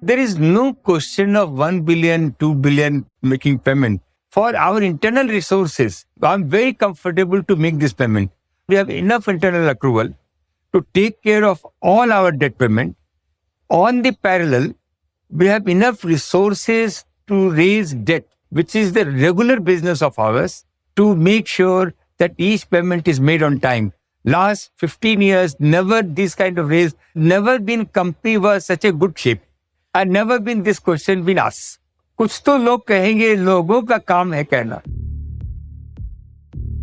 There is no question of 1 billion, 2 billion making payment. For our internal resources, I'm very comfortable to make this payment. We have enough internal accrual to take care of all our debt payment. On the parallel, we have enough resources to raise debt, which is the regular business of ours, to make sure that each payment is made on time. Last 15 years, never this kind of raise, never been company was such a good shape. And never been this question been asked. कुछ तो लोग कहेंगे, लोगों का काम है कहना.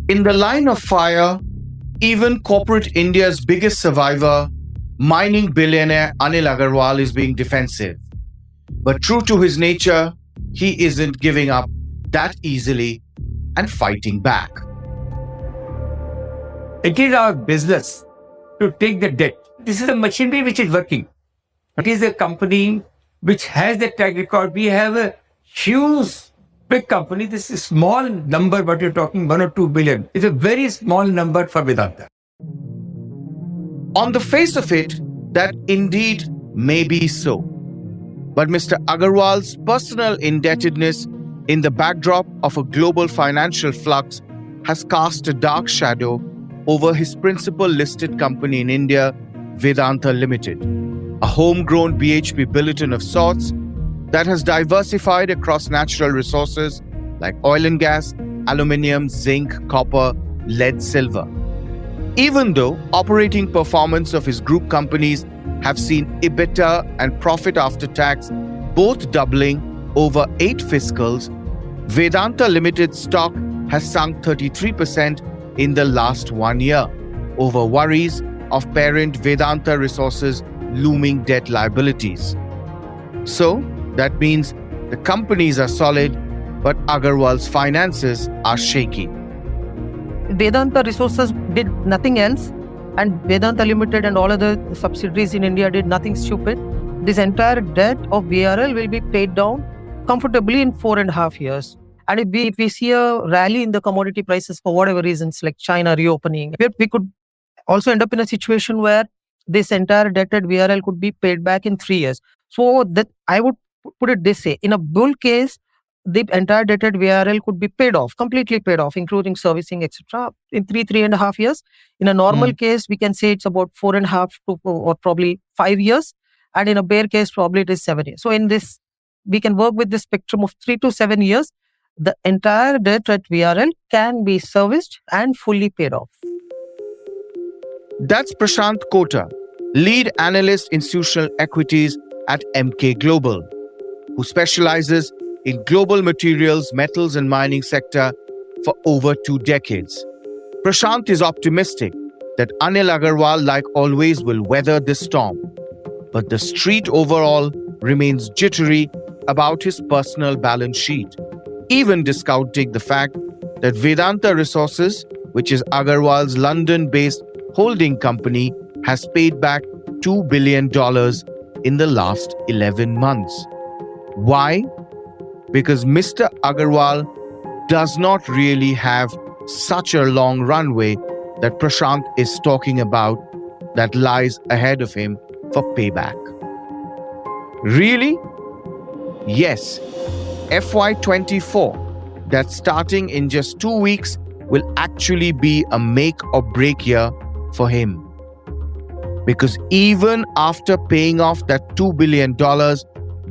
In the line of fire, even corporate India's biggest survivor, mining billionaire Anil Agarwal, is being defensive. But true to his nature, he isn't giving up that easily and fighting back. It is our business to take the debt. This is a machinery which is working. It is a company which has the track record. We have a huge, big company. This is a small number, what you're talking, 1 or 2 billion. It's a very small number for Vedanta. On the face of it, that indeed may be so. But Mr. Agarwal's personal indebtedness in the backdrop of a global financial flux has cast a dark shadow over his principal listed company in India, Vedanta Limited, a homegrown BHP bulletin of sorts that has diversified across natural resources like oil and gas, aluminium, zinc, copper, lead, silver. Even though operating performance of his group companies have seen EBITDA and profit after tax both doubling over 8 fiscals, Vedanta Limited stock has sunk 33% in the last 1 year over worries of parent Vedanta Resources' looming debt liabilities. So, that means the companies are solid, but Agarwal's finances are shaky. Vedanta Resources did nothing else, and Vedanta Limited and all other subsidiaries in India did nothing stupid. This entire debt of VRL will be paid down comfortably in 4.5 years. And if we see a rally in the commodity prices for whatever reasons, like China reopening, we could also end up in a situation where this entire debt at VRL could be paid back in 3 years. So that I would put it this way: in a bull case, the entire debt at VRL could be paid off, completely paid off, including servicing, etc., in 3.5 years. In a normal case, we can say it's about 4.5 to or probably 5 years. And in a bear case, probably it is 7 years. So in this, we can work with the spectrum of 3 to 7 years. The entire debt at VRL can be serviced and fully paid off. That's Prashant Kota, lead analyst institutional equities at MK Global, who specializes in global materials, metals and mining sector for over 2 decades. Prashant is optimistic that Anil Agarwal, like always, will weather this storm. But the street overall remains jittery about his personal balance sheet, even discounting the fact that Vedanta Resources, which is Agarwal's London-based holding company, has paid back $2 billion in the last 11 months. Why? Because Mr. Agarwal does not really have such a long runway that Prashant is talking about that lies ahead of him for payback. Really? Yes, FY24, that's starting in just 2 weeks, will actually be a make or break year for him. Because even after paying off that $2 billion,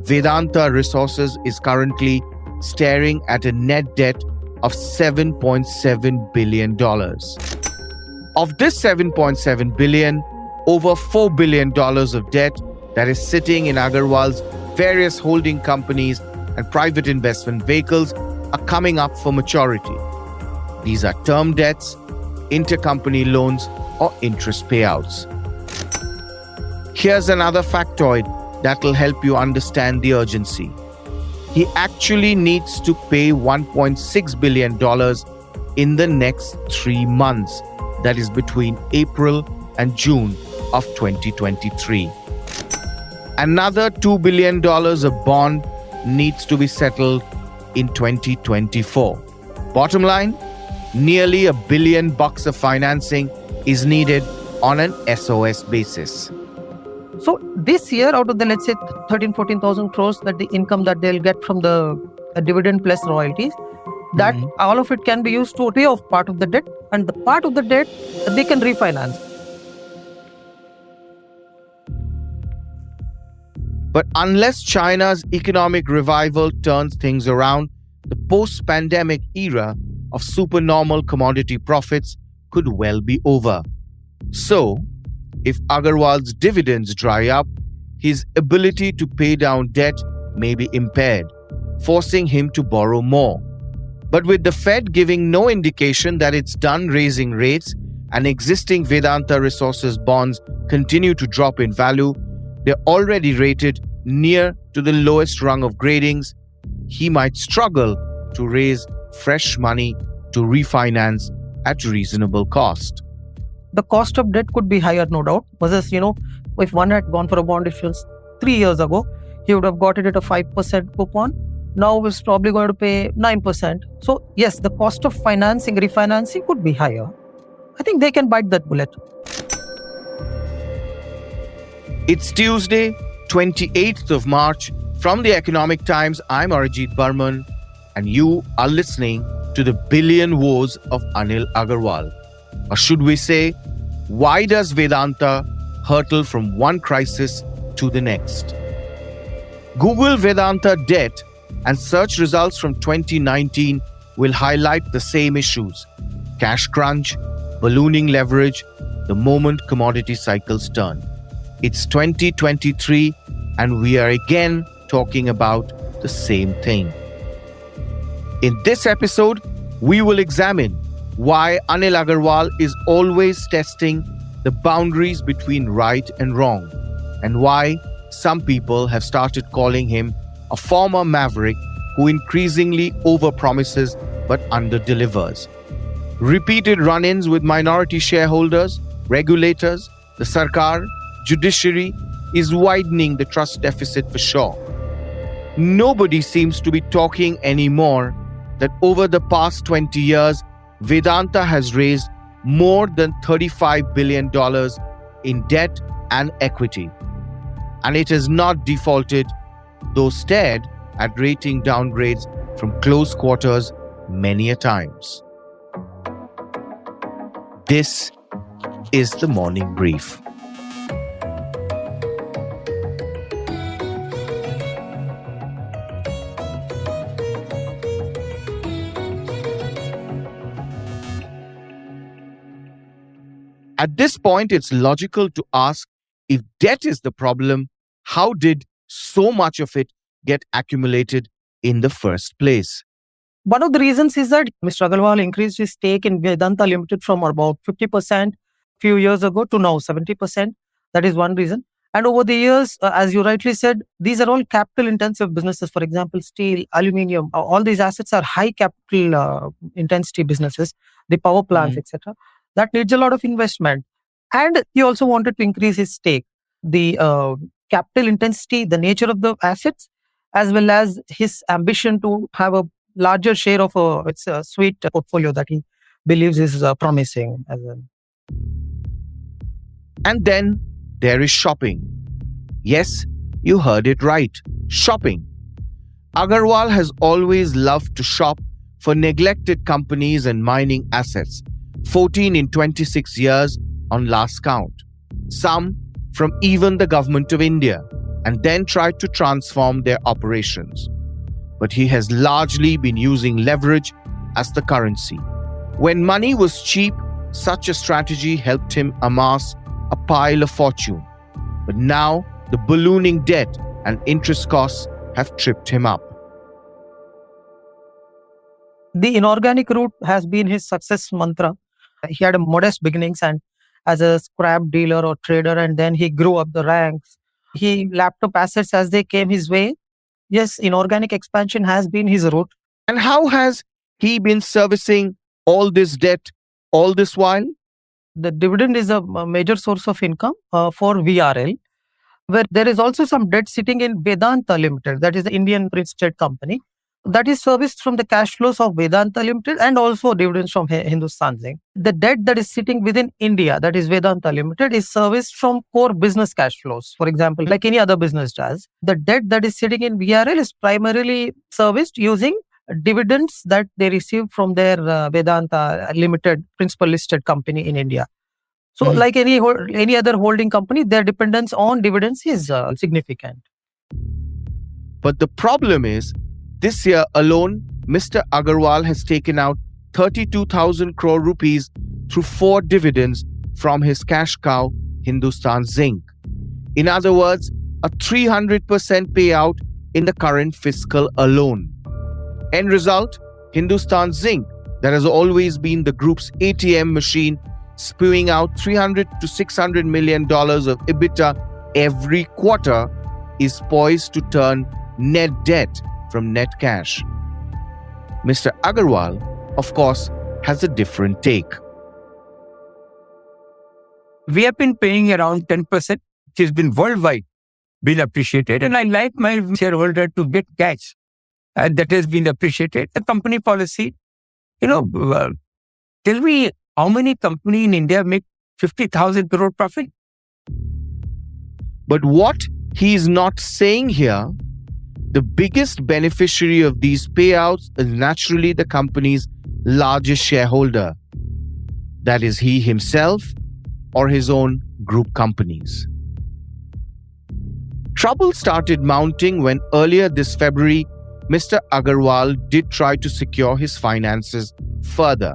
Vedanta Resources is currently staring at a net debt of $7.7 billion. Of this $7.7 billion, over $4 billion of debt that is sitting in Agarwal's various holding companies and private investment vehicles are coming up for maturity. These are term debts, intercompany loans, or interest payouts. Here's another factoid that will help you understand the urgency. He actually needs to pay $1.6 billion in the next 3 months, that is between April and June of 2023. Another $2 billion of bond needs to be settled in 2024. Bottom line, nearly $1 billion of financing is needed on an SOS basis. So this year, out of the, let's say, 13, 14,000 crores, that the income that they'll get from the dividend plus royalties, that all of it can be used to pay off part of the debt, and the part of the debt they can refinance. But unless China's economic revival turns things around, the post-pandemic era of supernormal commodity profits could well be over. So, if Agarwal's dividends dry up, his ability to pay down debt may be impaired, forcing him to borrow more. But with the Fed giving no indication that it's done raising rates and existing Vedanta Resources bonds continue to drop in value, they're already rated near to the lowest rung of gradings, he might struggle to raise fresh money to refinance at reasonable cost. The cost of debt could be higher, no doubt, versus, if one had gone for a bond issuance 3 years ago, he would have got it at a 5% coupon. Now he's probably going to pay 9%. So yes, the cost of refinancing could be higher. I think they can bite that bullet. It's Tuesday, 28th of March. From the Economic Times, I'm Arijit Barman, and you are listening to the Billion Woes of Anil Agarwal. Or should we say, why does Vedanta hurtle from one crisis to the next? Google Vedanta debt and search results from 2019 will highlight the same issues: cash crunch, ballooning leverage, the moment commodity cycles turn. It's 2023 and we are again talking about the same thing. In this episode, we will examine why Anil Agarwal is always testing the boundaries between right and wrong, and why some people have started calling him a former maverick who increasingly overpromises but underdelivers. Repeated run-ins with minority shareholders, regulators, the Sarkar, judiciary is widening the trust deficit for sure. Nobody seems to be talking anymore that over the past 20 years, Vedanta has raised more than $35 billion in debt and equity. And it has not defaulted, though stared at rating downgrades from close quarters many a times. This is the Morning Brief. At this point, it's logical to ask, if debt is the problem, how did so much of it get accumulated in the first place? One of the reasons is that Mr. Agarwal increased his stake in Vedanta Limited from about 50% a few years ago to now 70%. That is one reason. And over the years, as you rightly said, these are all capital intensive businesses. For example, steel, aluminium, all these assets are high capital intensity businesses, the power plants, etc. That needs a lot of investment. And he also wanted to increase his stake. The capital intensity, the nature of the assets, as well as his ambition to have a larger share of its sweet portfolio that he believes is promising. And then there is shopping. Yes, you heard it right. Shopping. Agarwal has always loved to shop for neglected companies and mining assets. 14 in 26 years on last count. Some from even the government of India, and then tried to transform their operations. But he has largely been using leverage as the currency. When money was cheap, such a strategy helped him amass a pile of fortune. But now the ballooning debt and interest costs have tripped him up. The inorganic route has been his success mantra. He had a modest beginnings and as a scrap dealer or trader, and then he grew up the ranks. He lapped up assets as they came his way. Yes, inorganic expansion has been his route. And how has he been servicing all this debt all this while? The dividend is a major source of income for VRL, where there is also some debt sitting in Vedanta Limited, that is the Indian real estate company. that is serviced from the cash flows of Vedanta Limited and also dividends from Hindustan Zinc. The debt that is sitting within India, that is Vedanta Limited, is serviced from core business cash flows. For example, like any other business does, the debt that is sitting in VRL is primarily serviced using dividends that they receive from their Vedanta Limited principal listed company in India. So, like any other holding company, their dependence on dividends is significant. But the problem is, this year alone, Mr. Agarwal has taken out 32,000 crore rupees through 4 dividends from his cash cow, Hindustan Zinc. In other words, a 300% payout in the current fiscal alone. End result, Hindustan Zinc, that has always been the group's ATM machine, spewing out $300 to $600 million of EBITDA every quarter, is poised to turn net debt from net cash. Mr. Agarwal, of course, has a different take. We have been paying around 10%, which has been worldwide, been appreciated. And I like my shareholder to get cash. And that has been appreciated. The company policy, tell me how many companies in India make 50,000 crore profit? But what he is not saying here, the biggest beneficiary of these payouts is naturally the company's largest shareholder. That is he himself or his own group companies. Trouble started mounting when earlier this February, Mr. Agarwal did try to secure his finances further.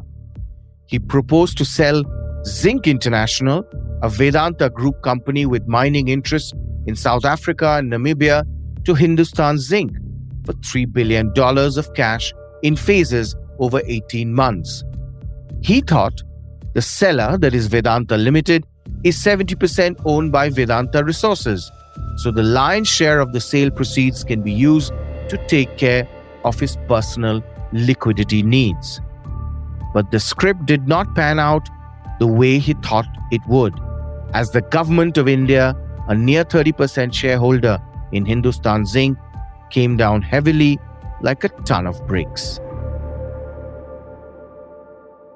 He proposed to sell Zinc International, a Vedanta group company with mining interests in South Africa and Namibia, to Hindustan Zinc for $3 billion of cash in phases over 18 months. He thought the seller, that is Vedanta Limited, is 70% owned by Vedanta Resources, so the lion's share of the sale proceeds can be used to take care of his personal liquidity needs. But the script did not pan out the way he thought it would, as the government of India, a near 30% shareholder in Hindustan Zinc, came down heavily like a ton of bricks.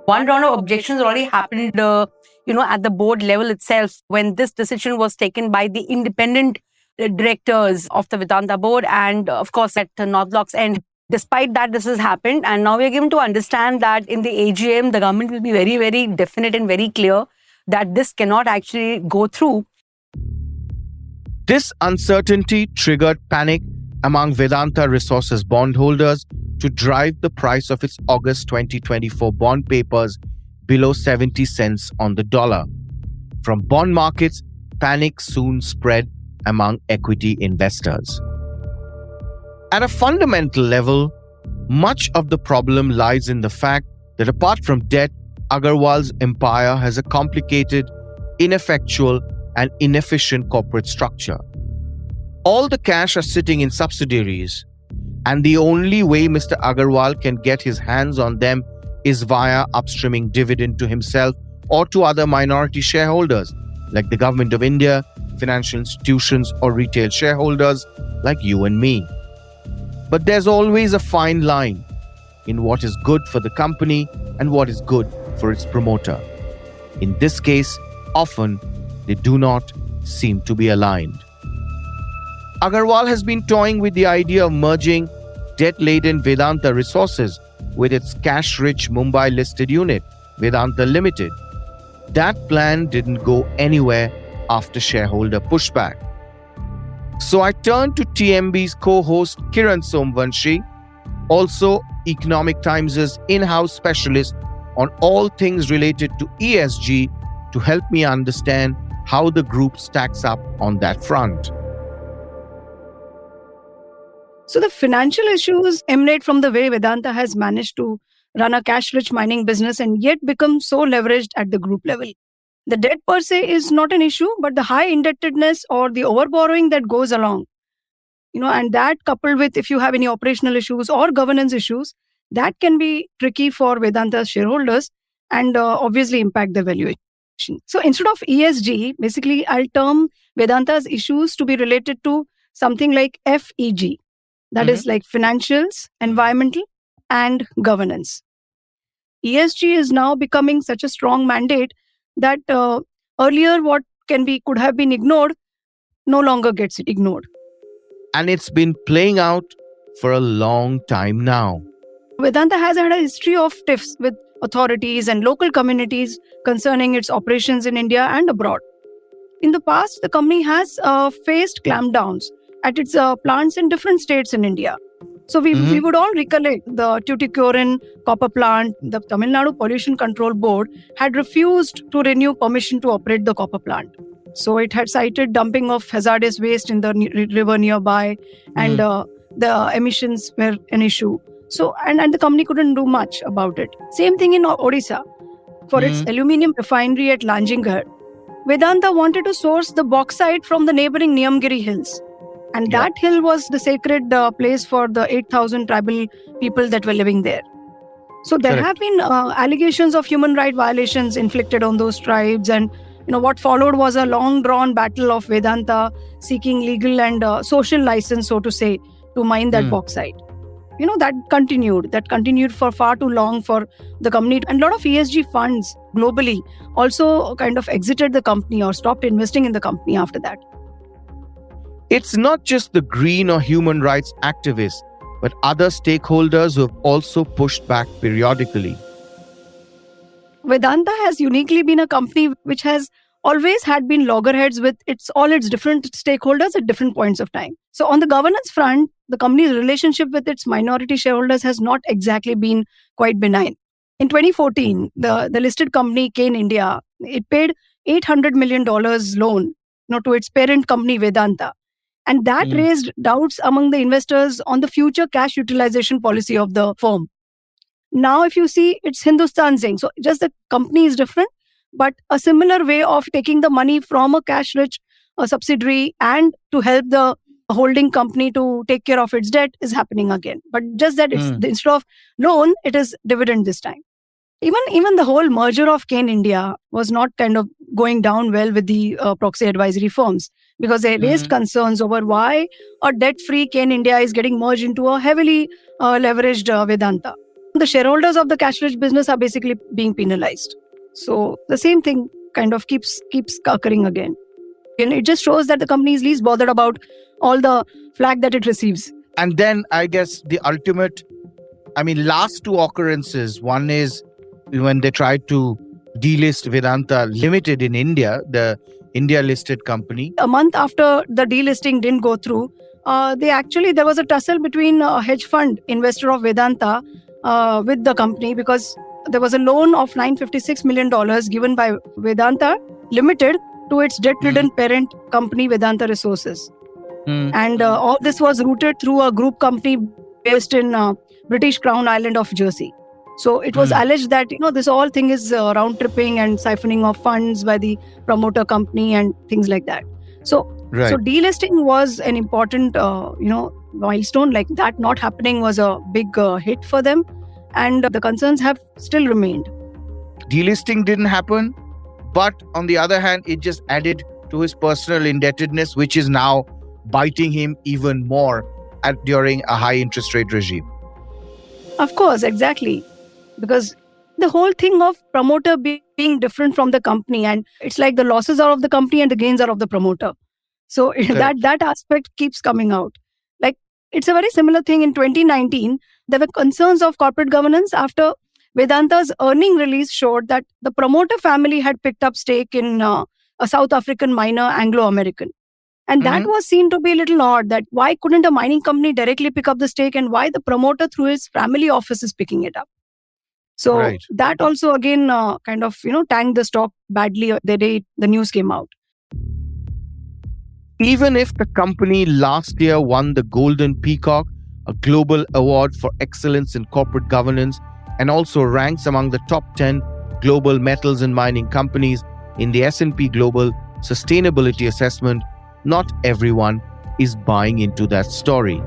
One round of objections already happened, at the board level itself when this decision was taken by the independent directors of the Vedanta board and, of course, at Northlock's end. Despite that, this has happened, and now we are given to understand that in the AGM, the government will be very, very definite and very clear that this cannot actually go through. This uncertainty triggered panic among Vedanta Resources bondholders to drive the price of its August 2024 bond papers below 70 cents on the dollar. From bond markets, panic soon spread among equity investors. At a fundamental level, much of the problem lies in the fact that apart from debt, Agarwal's empire has a complicated, ineffectual, and inefficient corporate structure. All the cash are sitting in subsidiaries, and the only way Mr. Agarwal can get his hands on them is via upstreaming dividend to himself or to other minority shareholders like the government of India, financial institutions, or retail shareholders like you and me. But there's always a fine line in what is good for the company and what is good for its promoter. In this case, often they do not seem to be aligned. Agarwal has been toying with the idea of merging debt-laden Vedanta Resources with its cash-rich Mumbai-listed unit, Vedanta Limited. That plan didn't go anywhere after shareholder pushback. So I turned to TMB's co-host Kiran Somvanshi, also Economic Times' in-house specialist on all things related to ESG, to help me understand how the group stacks up on that front. So the financial issues emanate from the way Vedanta has managed to run a cash-rich mining business and yet become so leveraged at the group level. The debt per se is not an issue, but the high indebtedness or the overborrowing that goes along, and that coupled with if you have any operational issues or governance issues, that can be tricky for Vedanta's shareholders and obviously impact the valuation. So instead of ESG, basically I'll term Vedanta's issues to be related to something like FEG. That is like financials, environmental, and governance. ESG is now becoming such a strong mandate that earlier what could have been ignored no longer gets ignored. And it's been playing out for a long time now. Vedanta has had a history of tiffs with authorities and local communities concerning its operations in India and abroad. In the past, the company has faced clampdowns at its plants in different states in India. So we would all recollect the Tuticorin copper plant. The Tamil Nadu Pollution Control Board had refused to renew permission to operate the copper plant. So it had cited dumping of hazardous waste in the river nearby, and the emissions were an issue. So and the company couldn't do much about it. Same thing in Odisha. For its aluminium refinery at Lanjingad, Vedanta wanted to source the bauxite from the neighboring Niyamgiri hills. And that hill was the sacred place for the 8,000 tribal people that were living there. So there have been allegations of human rights violations inflicted on those tribes. And what followed was a long-drawn battle of Vedanta seeking legal and social license, so to say, to mine that bauxite. That continued for far too long for the company. And a lot of ESG funds globally also kind of exited the company or stopped investing in the company after that. It's not just the green or human rights activists, but other stakeholders who have also pushed back periodically. Vedanta has uniquely been a company which has always had been loggerheads with all its different stakeholders at different points of time. So on the governance front, the company's relationship with its minority shareholders has not exactly been quite benign. In 2014, the listed company Kane India, it paid $800 million loan to its parent company Vedanta. And that raised doubts among the investors on the future cash utilization policy of the firm. Now, if you see, it's Hindustan Zinc. So just the company is different, but a similar way of taking the money from a cash-rich subsidiary and to help the holding company to take care of its debt is happening again. But just that instead of loan, it is dividend this time. Even the whole merger of Kane India was not kind of going down well with the proxy advisory firms, because they raised concerns over why a debt-free Kane India is getting merged into a heavily leveraged Vedanta. The shareholders of the cash-rich business are basically being penalized. So the same thing kind of keeps occurring again. And it just shows that the company is least bothered about all the flag that it receives. And then I guess the ultimate, last two occurrences. One is when they tried to delist Vedanta Limited in India, the India-listed company. A month after the delisting didn't go through, there was a tussle between a hedge fund investor of Vedanta with the company, because there was a loan of $956 million given by Vedanta Limited to its debt-ridden parent company Vedanta Resources. And all this was routed through a group company based in British Crown Island of Jersey. So it was alleged that this whole thing is round-tripping and siphoning of funds by the promoter company and things like that. So delisting was an important milestone. Like that not happening was a big hit for them, and the concerns have still remained. Delisting didn't happen, but on the other hand, it just added to his personal indebtedness, which is now biting him even more during a high interest rate regime. Of course, exactly. Because the whole thing of promoter being different from the company, and it's like the losses are of the company and the gains are of the promoter. So that aspect keeps coming out. Like it's a very similar thing in 2019. There were concerns of corporate governance after Vedanta's earning release showed that the promoter family had picked up stake in a South African miner, Anglo-American. And that was seen to be a little odd, that why couldn't a mining company directly pick up the stake, and why the promoter through his family office is picking it up. So that also again tanked the stock badly the day the news came out. Even if the company last year won the Golden Peacock, a global award for excellence in corporate governance, and also ranks among the top 10 global metals and mining companies in the S&P Global Sustainability Assessment, not everyone is buying into that story.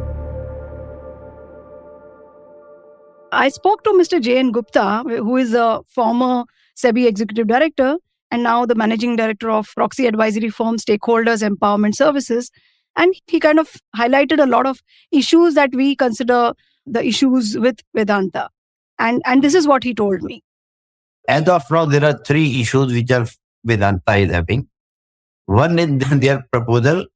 I spoke to Mr. J.N. Gupta, who is a former SEBI executive director and now the managing director of proxy advisory firm Stakeholders Empowerment Services. And he kind of highlighted a lot of issues that we consider the issues with Vedanta. And this is what he told me. As of now, there are three issues which are Vedanta is having. One is their proposal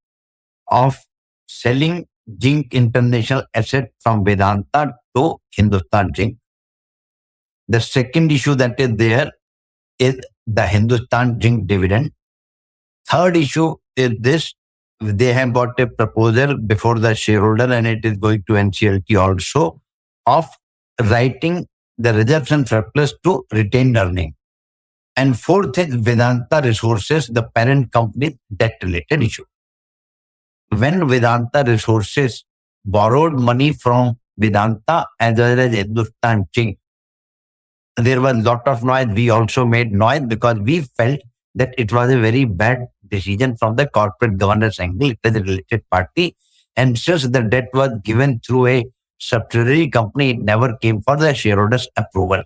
of selling Zinc International asset from Vedanta to Hindustan Zinc. The second issue that is there is the Hindustan Zinc dividend. Third issue is this. They have got a proposal before the shareholder, and it is going to NCLT also, of writing the reserves and surplus to retained earning. And fourth is Vedanta Resources, the parent company debt-related issue. When Vedanta Resources borrowed money from Vedanta as well as Hindustan Zinc, there was a lot of noise. We also made noise because we felt that it was a very bad decision from the corporate governance angle. It was a related party. And since the debt was given through a subsidiary company, it never came for the shareholders' approval.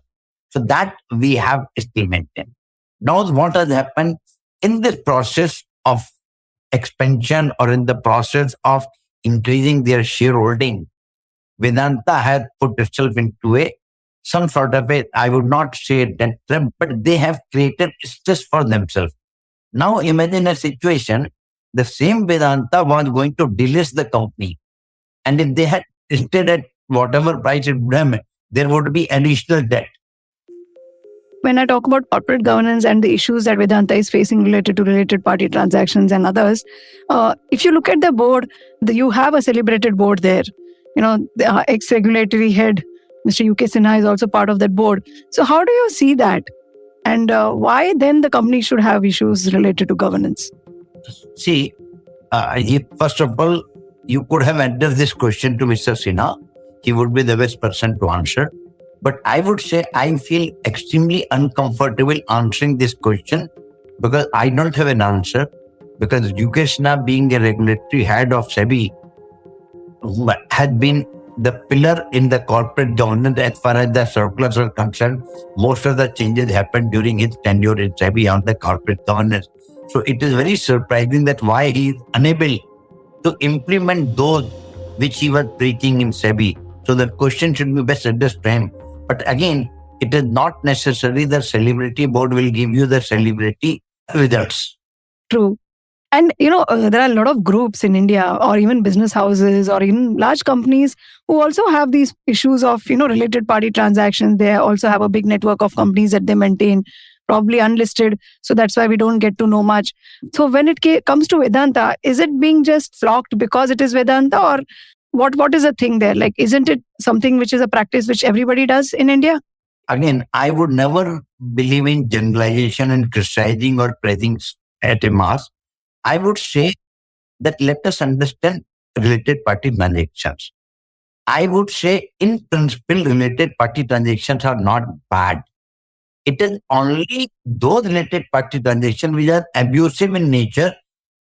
So that we have still maintained. Now, what has happened in this process of expansion or in the process of increasing their shareholding, Vedanta has put itself into some sort of I would not say debt trap, but they have created stress for themselves. Now imagine a situation, the same Vedanta was going to delist the company. And if they had listed at whatever price it would have, there would be additional debt. When I talk about corporate governance and the issues that Vedanta is facing related to related party transactions and others, if you look at the board, you have a celebrated board there. The ex-regulatory head, Mr. UK Sinha, is also part of that board. So how do you see that? And why then the company should have issues related to governance? See, first of all, you could have addressed this question to Mr. Sinha. He would be the best person to answer. But I would say I feel extremely uncomfortable answering this question because I don't have an answer. Because UK Sinha, being a regulatory head of SEBI, had been the pillar in the corporate governance as far as the circulars are concerned. Most of the changes happened during his tenure in SEBI on the corporate governance. So it is very surprising that why he is unable to implement those which he was preaching in SEBI. So the question should be best addressed to him. But again, it is not necessary the celebrity board will give you the celebrity results. True. And, there are a lot of groups in India or even business houses or even large companies who also have these issues of, related party transactions. They also have a big network of companies that they maintain, probably unlisted. So that's why we don't get to know much. So when it comes to Vedanta, is it being just flocked because it is Vedanta, or what is the thing there? Like, isn't it something which is a practice which everybody does in India? Again, I would never believe in generalization and criticizing or praising at a mass. I would say that let us understand related party transactions. I would say in principle, related party transactions are not bad. It is only those related party transactions which are abusive in nature,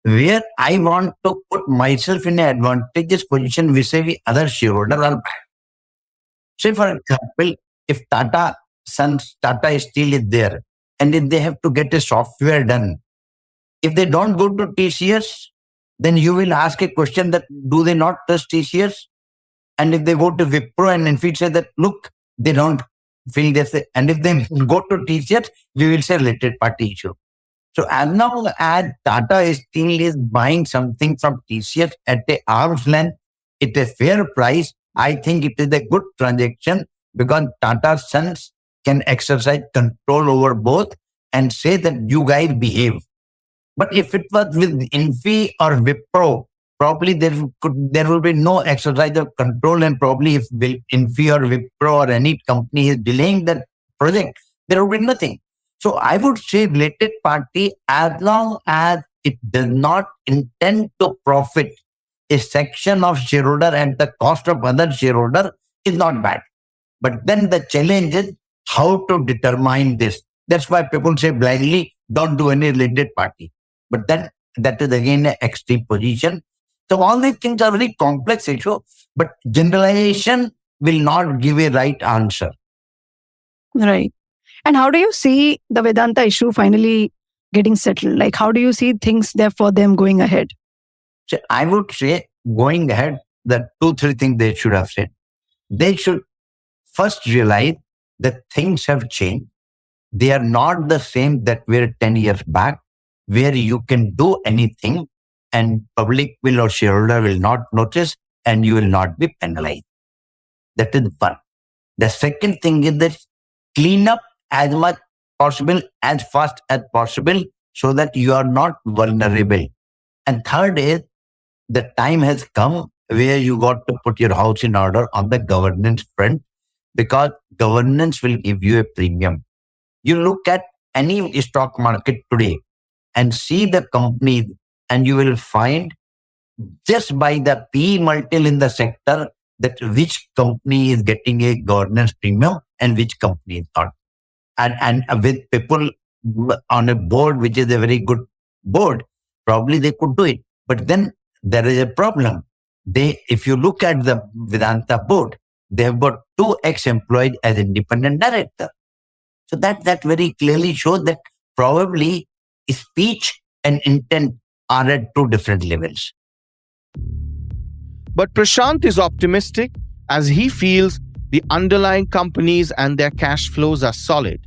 where I want to put myself in an advantageous position vis-a-vis other shareholders are bad. Say, for example, if Tata Steel is there, and if they have to get a software done, if they don't go to TCS, then you will ask a question that do they not trust TCS? And if they go to Wipro and Infosys say that, look, they don't feel this. And if they go to TCS, we will say related party issue. So as long as Tata Steel is buying something from TCS at a arm's length, at a fair price, I think it is a good transaction because Tata Sons can exercise control over both and say that you guys behave. But if it was with Infi or Wipro, probably there will be no exercise of control, and probably if Infi or Wipro or any company is delaying that project, there will be nothing. So I would say related party, as long as it does not intend to profit a section of shareholder at the cost of other shareholder, is not bad. But then the challenge is how to determine this. That's why people say blindly, don't do any related party. But then that is again an extreme position. So all these things are very complex issue, but generalization will not give a right answer. Right. And how do you see the Vedanta issue finally getting settled? Like, how do you see things there for them going ahead? So I would say, going ahead, the 2-3 things they should have said. They should first realize that things have changed. They are not the same that were 10 years back, where you can do anything and public will or shareholder will not notice and you will not be penalized. That is one. The second thing is that clean up as much possible, as fast as possible, so that you are not vulnerable. And third is, the time has come where you got to put your house in order on the governance front, because governance will give you a premium. You look at any stock market today and see the companies, and you will find just by the P multiple in the sector that which company is getting a governance premium and which company is not. And with people on a board, which is a very good board, probably they could do it. But then there is a problem. If you look at the Vedanta board, they have got 2 ex-employees as independent director. So that very clearly shows that probably speech and intent are at 2 different levels. But Prashant is optimistic as he feels the underlying companies and their cash flows are solid.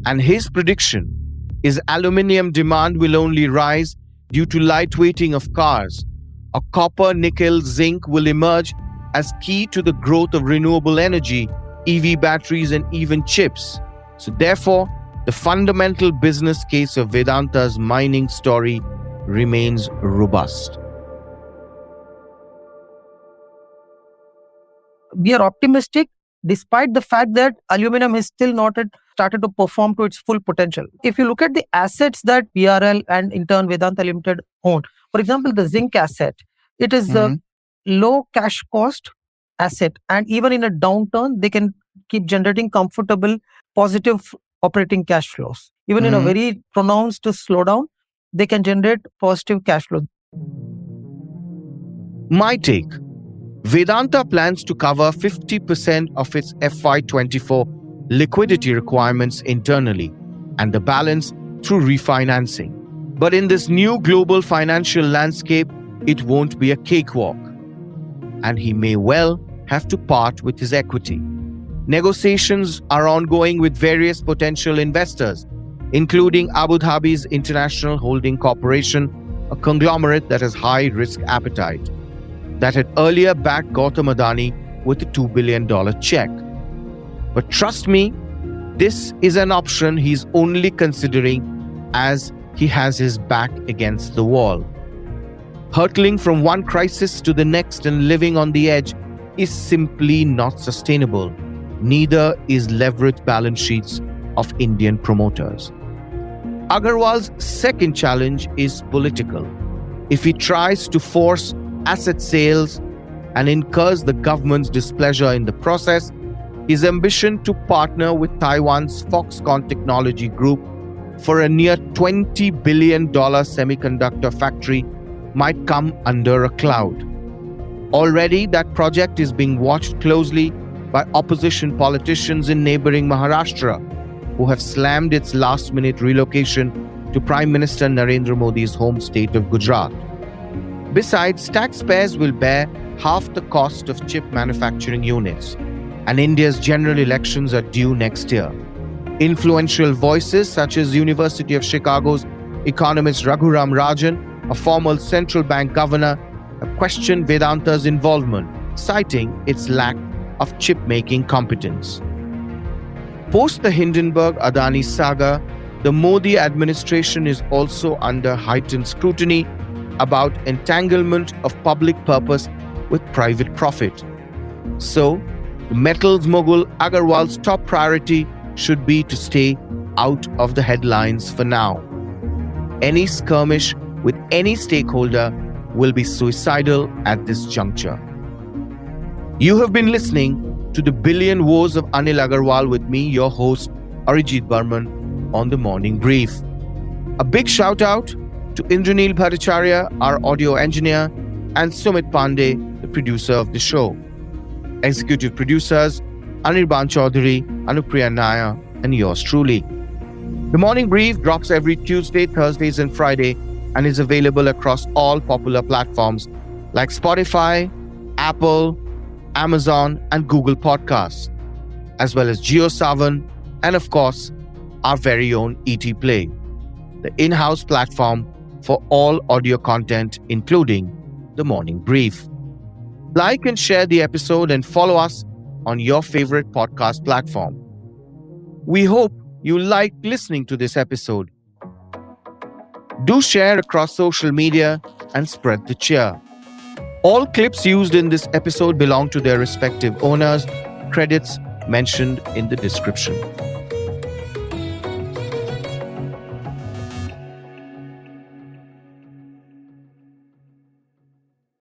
And his prediction is aluminium demand will only rise due to lightweighting of cars. A copper, nickel, zinc will emerge as key to the growth of renewable energy, EV batteries, and even chips. So therefore, the fundamental business case of Vedanta's mining story remains robust. We are optimistic despite the fact that aluminum is still not started to perform to its full potential. If you look at the assets that VRL and in turn Vedanta Limited own, for example, the zinc asset, it is a low cash cost asset, and even in a downturn, they can keep generating comfortable, positive operating cash flows. Even in a very pronounced slowdown, they can generate positive cash flow. My take: Vedanta plans to cover 50% of its FY24 liquidity requirements internally and the balance through refinancing. But in this new global financial landscape, it won't be a cakewalk, and he may well have to part with his equity. Negotiations are ongoing with various potential investors, including Abu Dhabi's International Holding Corporation, a conglomerate that has high risk appetite, that had earlier backed Gautam Adani with a $2 billion check. But trust me, this is an option he's only considering as he has his back against the wall. Hurtling from one crisis to the next and living on the edge is simply not sustainable. Neither is leveraged balance sheets of Indian promoters. Agarwal's second challenge is political. If he tries to force asset sales and incurs the government's displeasure in the process, his ambition to partner with Taiwan's Foxconn Technology Group for a near $20 billion semiconductor factory might come under a cloud. Already, that project is being watched closely by opposition politicians in neighboring Maharashtra, who have slammed its last-minute relocation to Prime Minister Narendra Modi's home state of Gujarat. Besides, taxpayers will bear half the cost of chip manufacturing units, and India's general elections are due next year. Influential voices such as University of Chicago's economist Raghuram Rajan, a former central bank governor, have questioned Vedanta's involvement, citing its lack of chip-making competence. Post the Hindenburg-Adani saga, the Modi administration is also under heightened scrutiny about entanglement of public purpose with private profit. So, the metals mogul Agarwal's top priority should be to stay out of the headlines for now. Any skirmish with any stakeholder will be suicidal at this juncture. You have been listening to The Billion Woes of Anil Agarwal with me, your host, Arijit Burman, on The Morning Brief. A big shout out to Indranil Bhattacharya, our audio engineer, and Sumit Pandey, the producer of the show. Executive producers, Anirban Chaudhary, Anupriya Nair, and yours truly. The Morning Brief drops every Tuesday, Thursdays, and Friday and is available across all popular platforms like Spotify, Apple, Amazon, and Google Podcasts, as well as JioSaavn, and of course, our very own ET Play, the in-house platform for all audio content, including the Morning Brief. Like and share the episode and follow us on your favorite podcast platform. We hope you liked listening to this episode. Do share across social media and spread the cheer. All clips used in this episode belong to their respective owners. Credits mentioned in the description.